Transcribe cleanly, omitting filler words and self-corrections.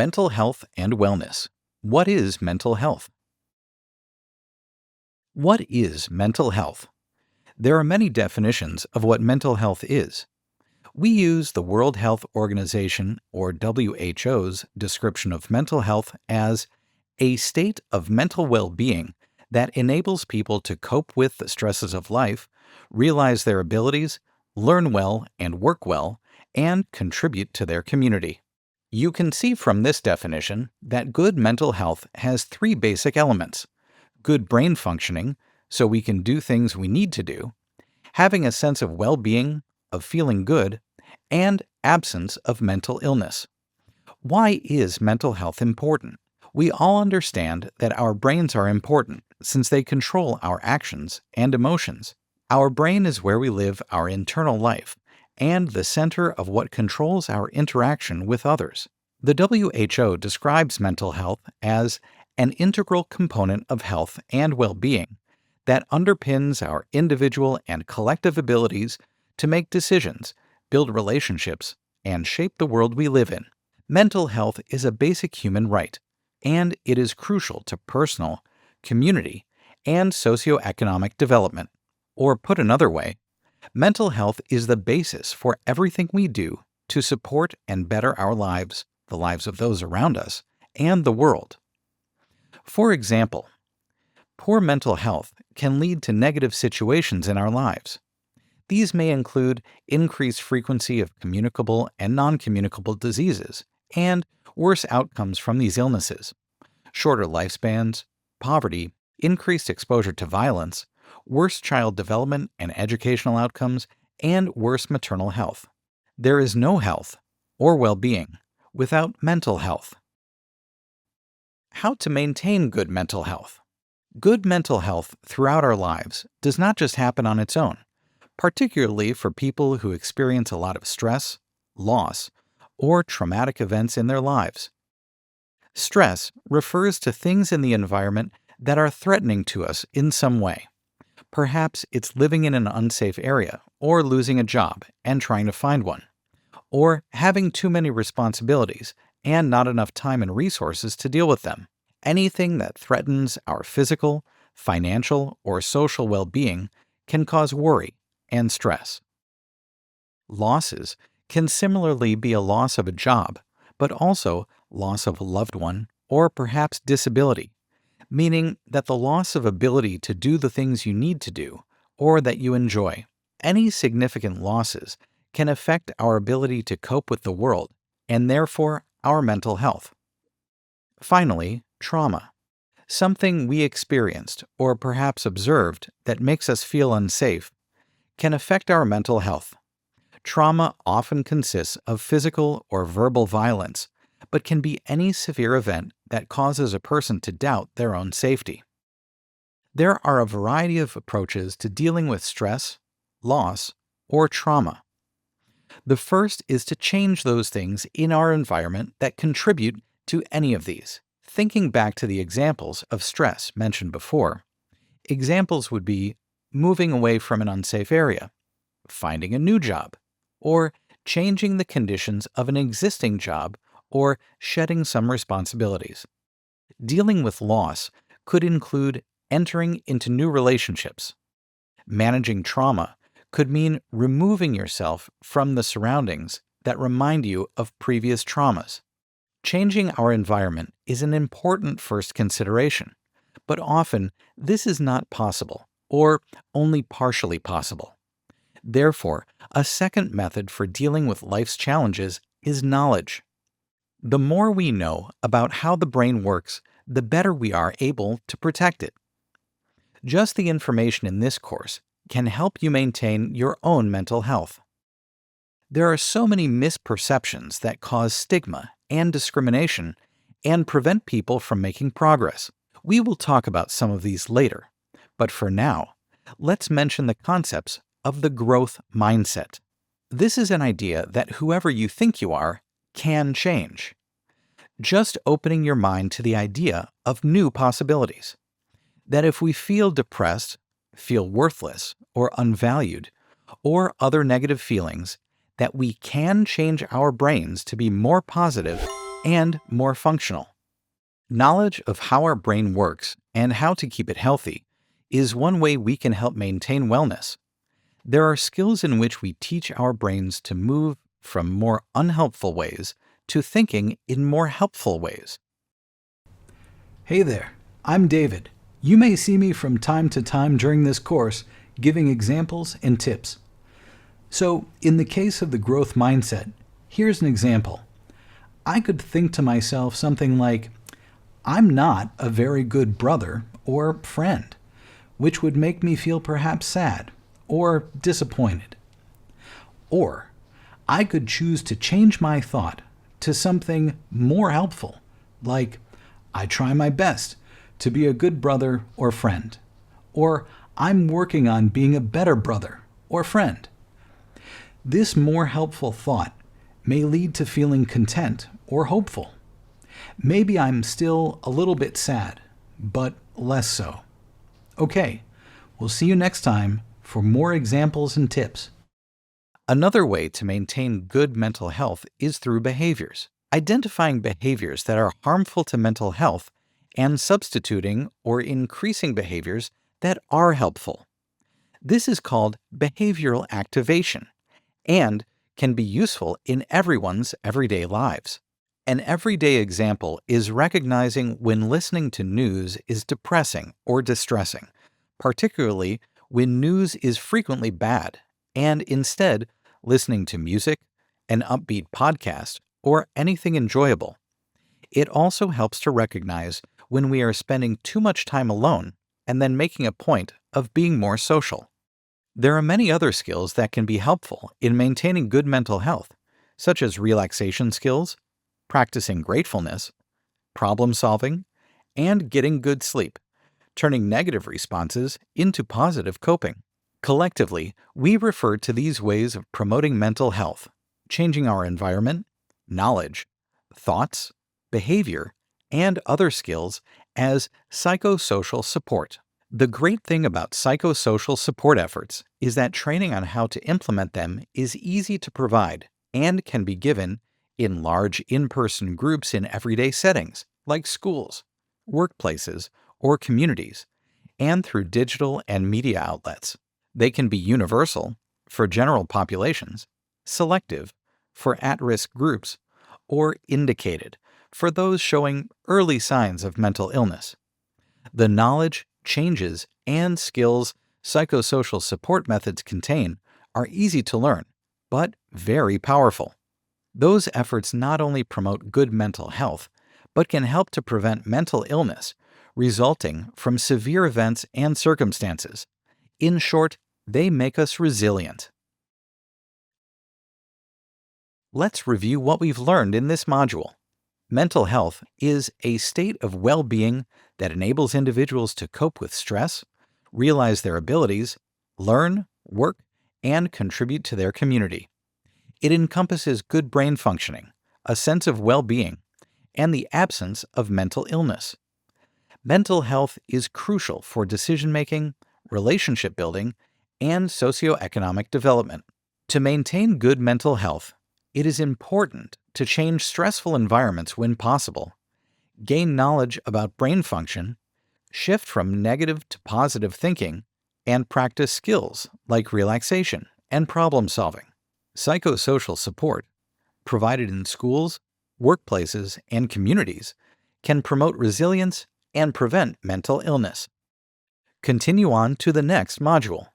Mental health and wellness. What is mental health? What is mental health? There are many definitions of what mental health is. We use the World Health Organization, or WHO's, description of mental health as a state of mental well-being that enables people to cope with the stresses of life, realize their abilities, learn well and work well, and contribute to their community. You can see from this definition that good mental health has three basic elements: good brain functioning, so we can do things we need to do, having a sense of well-being, of feeling good, and absence of mental illness. Why is mental health important? We all understand that our brains are important since they control our actions and emotions. Our brain is where we live our internal life and the center of what controls our interaction with others. The WHO describes mental health as an integral component of health and well-being that underpins our individual and collective abilities to make decisions, build relationships, and shape the world we live in. Mental health is a basic human right, and it is crucial to personal, community, and socioeconomic development. Or put another way, mental health is the basis for everything we do to support and better our lives, the lives of those around us, and the world. For example, poor mental health can lead to negative situations in our lives. These may include increased frequency of communicable and non-communicable diseases, and worse outcomes from these illnesses: shorter lifespans, poverty, increased exposure to violence, worse child development and educational outcomes, and worse maternal health. There is no health or well-being without mental health. How to maintain good mental health? Good mental health throughout our lives does not just happen on its own, particularly for people who experience a lot of stress, loss, or traumatic events in their lives. Stress refers to things in the environment that are threatening to us in some way. Perhaps it's living in an unsafe area, or losing a job and trying to find one, or having too many responsibilities and not enough time and resources to deal with them. Anything that threatens our physical, financial, or social well-being can cause worry and stress. Losses can similarly be a loss of a job, but also loss of a loved one or perhaps disability, meaning that the loss of ability to do the things you need to do or that you enjoy. Any significant losses can affect our ability to cope with the world and therefore our mental health. Finally, trauma. Something we experienced or perhaps observed that makes us feel unsafe can affect our mental health. Trauma often consists of physical or verbal violence, but can be any severe event that causes a person to doubt their own safety. There are a variety of approaches to dealing with stress, loss, or trauma. The first is to change those things in our environment that contribute to any of these. Thinking back to the examples of stress mentioned before, examples would be moving away from an unsafe area, finding a new job, or changing the conditions of an existing job, or shedding some responsibilities. Dealing with loss could include entering into new relationships. Managing trauma could mean removing yourself from the surroundings that remind you of previous traumas. Changing our environment is an important first consideration, but often this is not possible or only partially possible. Therefore, a second method for dealing with life's challenges is knowledge. The more we know about how the brain works, the better we are able to protect it. Just the information in this course can help you maintain your own mental health. There are so many misperceptions that cause stigma and discrimination and prevent people from making progress. We will talk about some of these later, but for now, let's mention the concepts of the growth mindset. This is an idea that whoever you think you are can change. Just opening your mind to the idea of new possibilities. That if we feel depressed, feel worthless or unvalued, or other negative feelings, that we can change our brains to be more positive and more functional. Knowledge of how our brain works and how to keep it healthy is one way we can help maintain wellness. There are skills in which we teach our brains to move from more unhelpful ways to thinking in more helpful ways. Hey there, I'm David. You may see me from time to time during this course giving examples and tips. So, in the case of the growth mindset, here's an example. I could think to myself something like, I'm not a very good brother or friend, which would make me feel perhaps sad or disappointed. Or, I could choose to change my thought to something more helpful, like, I try my best to be a good brother or friend, or I'm working on being a better brother or friend. This more helpful thought may lead to feeling content or hopeful. Maybe I'm still a little bit sad, but less so. Okay, we'll see you next time for more examples and tips. Another way to maintain good mental health is through behaviors. Identifying behaviors that are harmful to mental health and substituting or increasing behaviors that are helpful. This is called behavioral activation and can be useful in everyone's everyday lives. An everyday example is recognizing when listening to news is depressing or distressing, particularly when news is frequently bad, and instead listening to music, an upbeat podcast, or anything enjoyable. It also helps to recognize when we are spending too much time alone and then making a point of being more social. There are many other skills that can be helpful in maintaining good mental health, such as relaxation skills, practicing gratefulness, problem solving, and getting good sleep, turning negative responses into positive coping. Collectively, we refer to these ways of promoting mental health, changing our environment, knowledge, thoughts, behavior, and other skills as psychosocial support. The great thing about psychosocial support efforts is that training on how to implement them is easy to provide and can be given in large in-person groups in everyday settings like schools, workplaces, or communities, and through digital and media outlets. They can be universal for general populations, selective for at-risk groups, or indicated for those showing early signs of mental illness. The knowledge, changes, and skills psychosocial support methods contain are easy to learn, but very powerful. Those efforts not only promote good mental health, but can help to prevent mental illness resulting from severe events and circumstances. In short, they make us resilient. Let's review what we've learned in this module. Mental health is a state of well-being that enables individuals to cope with stress, realize their abilities, learn, work, and contribute to their community. It encompasses good brain functioning, a sense of well-being, and the absence of mental illness. Mental health is crucial for decision-making, relationship building, and socioeconomic development. To maintain good mental health, it is important to change stressful environments when possible, gain knowledge about brain function, shift from negative to positive thinking, and practice skills like relaxation and problem solving. Psychosocial support, provided in schools, workplaces, and communities, can promote resilience and prevent mental illness. Continue on to the next module.